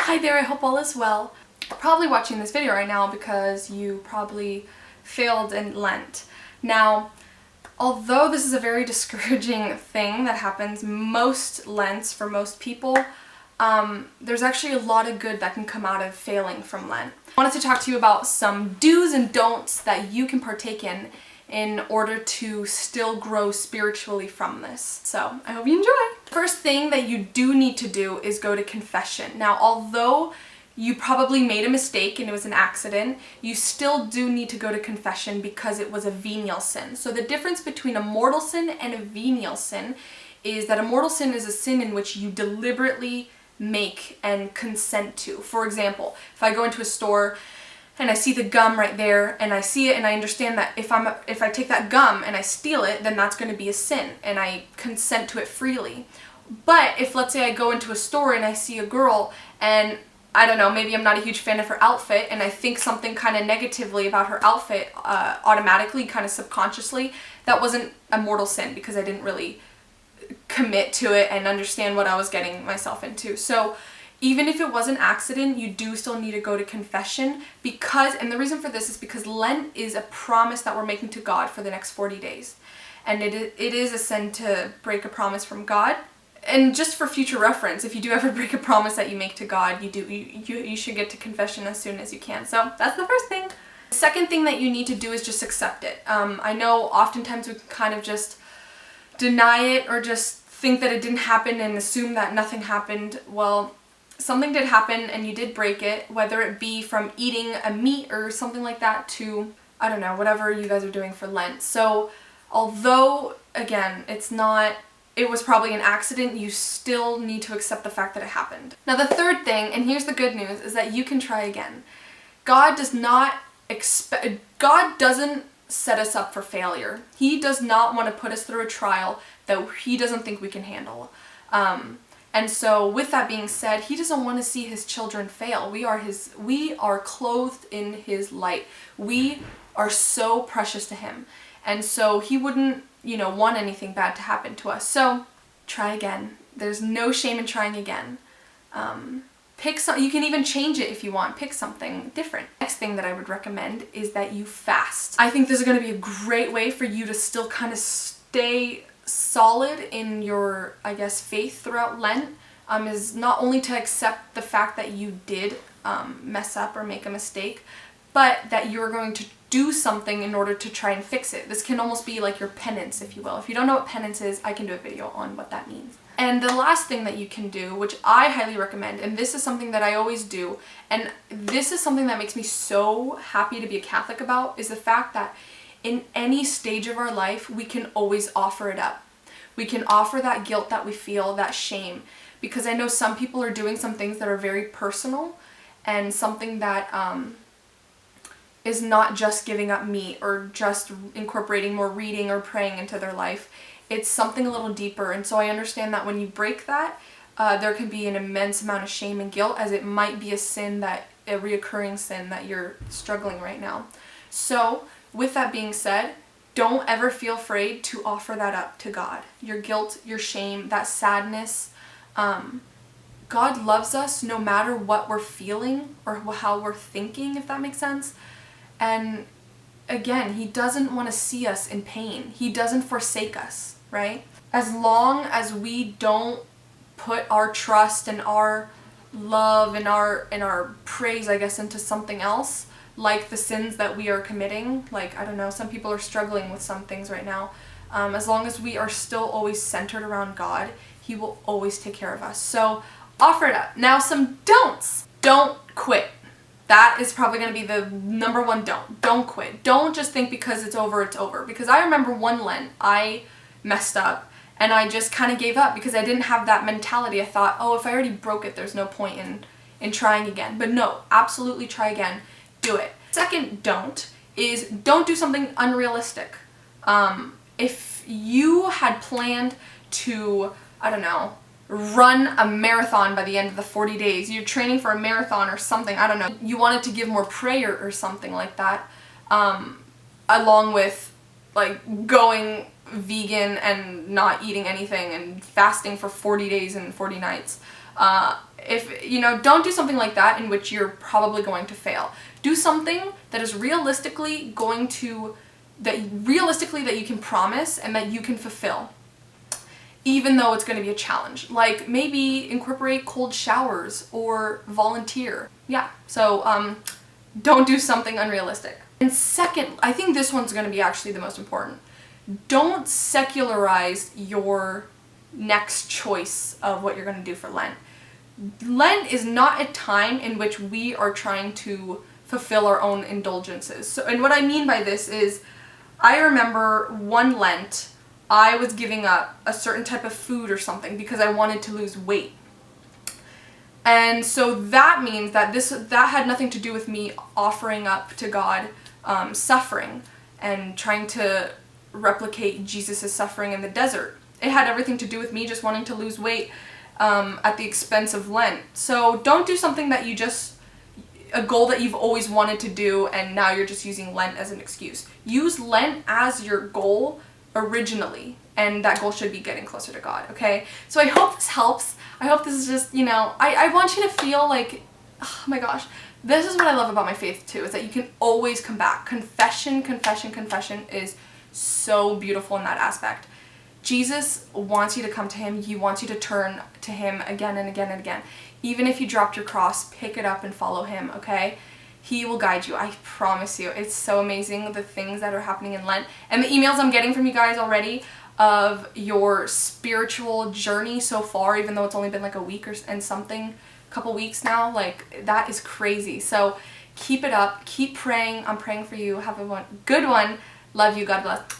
Hi there, I hope all is well. You're probably watching this video right now because you probably failed in Lent. Now, although this is a very discouraging thing that happens most Lents for most people, there's actually a lot of good that can come out of failing from Lent. I wanted to talk to you about some do's and don'ts that you can partake in order to still grow spiritually from this. So I hope you enjoy. First thing that you do need to do is go to confession. Now, although you probably made a mistake and it was an accident, you still do need to go to confession because it was a venial sin. So the difference between a mortal sin and a venial sin is that a mortal sin is a sin in which you deliberately make and consent to. For example, if I go into a store and I see the gum right there and I see it and I understand that if I take that gum and I steal it, then that's going to be a sin and I consent to it freely. But if, let's say, I go into a store and I see a girl and I don't know, maybe I'm not a huge fan of her outfit and I think something kind of negatively about her outfit automatically, kind of subconsciously, that wasn't a mortal sin because I didn't really commit to it and understand what I was getting myself into. So even if it was an accident, you do still need to go to confession because, and the reason for this is because Lent is a promise that we're making to God for the next 40 days. And it is a sin to break a promise from God. And just for future reference, if you do ever break a promise that you make to God, you should get to confession as soon as you can. So that's the first thing. The second thing that you need to do is just accept it. I know oftentimes we can kind of just deny it or just think that it didn't happen and assume that nothing happened. Well, something did happen and you did break it, whether it be from eating a meat or something like that to, I don't know, whatever you guys are doing for Lent. So although, again, it was probably an accident, you still need to accept the fact that it happened. Now the third thing, and here's the good news, is that you can try again. God doesn't set us up for failure. He does not want to put us through a trial that he doesn't think we can handle. And so with that being said, he doesn't want to see his children fail. We are clothed in his light. We are so precious to him. And so he wouldn't, want anything bad to happen to us. So try again. There's no shame in trying again. You can even change it if you want. Pick something different. Next thing that I would recommend is that you fast. I think this is going to be a great way for you to still kind of stay solid in your, faith throughout Lent, is not only to accept the fact that you did mess up or make a mistake, but that you're going to do something in order to try and fix it. This can almost be like your penance, if you will. If you don't know what penance is, I can do a video on what that means. And the last thing that you can do, which I highly recommend, and this is something that I always do, and this is something that makes me so happy to be a Catholic about, is the fact that in any stage of our life, we can always offer it up. We can offer that guilt that we feel, that shame, because I know some people are doing some things that are very personal and something that is not just giving up meat or just incorporating more reading or praying into their life. It's something a little deeper, and so I understand that when you break that, there can be an immense amount of shame and guilt, as it might be a reoccurring sin that you're struggling right now. So with that being said, don't ever feel afraid to offer that up to God. Your guilt, your shame, that sadness. God loves us no matter what we're feeling or how we're thinking, if that makes sense. And again, he doesn't want to see us in pain. He doesn't forsake us, right? As long as we don't put our trust and our love and our praise, into something else, like the sins that we are committing, like, I don't know, some people are struggling with some things right now. As long as we are still always centered around God, he will always take care of us. So offer it up. Now, some don'ts. Don't quit. That is probably going to be the number one don't. Don't quit. Don't just think because it's over, it's over. Because I remember one Lent, I messed up and I just kind of gave up because I didn't have that mentality. I thought, oh, if I already broke it, there's no point in trying again. But no, absolutely try again. Do it. Second don't is don't do something unrealistic. If you had planned to, I don't know, run a marathon by the end of the 40 days, you're training for a marathon or something, I don't know, you wanted to give more prayer or something like that, along with like going vegan and not eating anything and fasting for 40 days and 40 nights, If, you know, don't do something like that in which you're probably going to fail. Do something that is realistically that you can promise and that you can fulfill, even though it's going to be a challenge. Like maybe incorporate cold showers or volunteer. Yeah, so don't do something unrealistic. And second, I think this one's going to be actually the most important. Don't secularize your next choice of what you're going to do for Lent. Lent is not a time in which we are trying to fulfill our own indulgences. So, and what I mean by this is, I remember one Lent, I was giving up a certain type of food or something because I wanted to lose weight. And so that means that that had nothing to do with me offering up to God suffering and trying to replicate Jesus' suffering in the desert. It had everything to do with me just wanting to lose weight at the expense of Lent. So don't do something that a goal that you've always wanted to do and now you're just using Lent as an excuse. Use Lent as your goal originally, and that goal should be getting closer to God, okay? So I hope this helps. I hope this is just, you know, I want you to feel like, oh my gosh, this is what I love about my faith too, is that you can always come back. Confession is so beautiful in that aspect. Jesus wants you to come to him. He wants you to turn to him again and again and again. Even if you dropped your cross, pick it up and follow him, okay? He will guide you, I promise you. It's so amazing, the things that are happening in Lent. And the emails I'm getting from you guys already of your spiritual journey so far, even though it's only been like a week and something, a couple weeks now, like that is crazy. So keep it up, keep praying. I'm praying for you. Have a good one. Love you. God bless.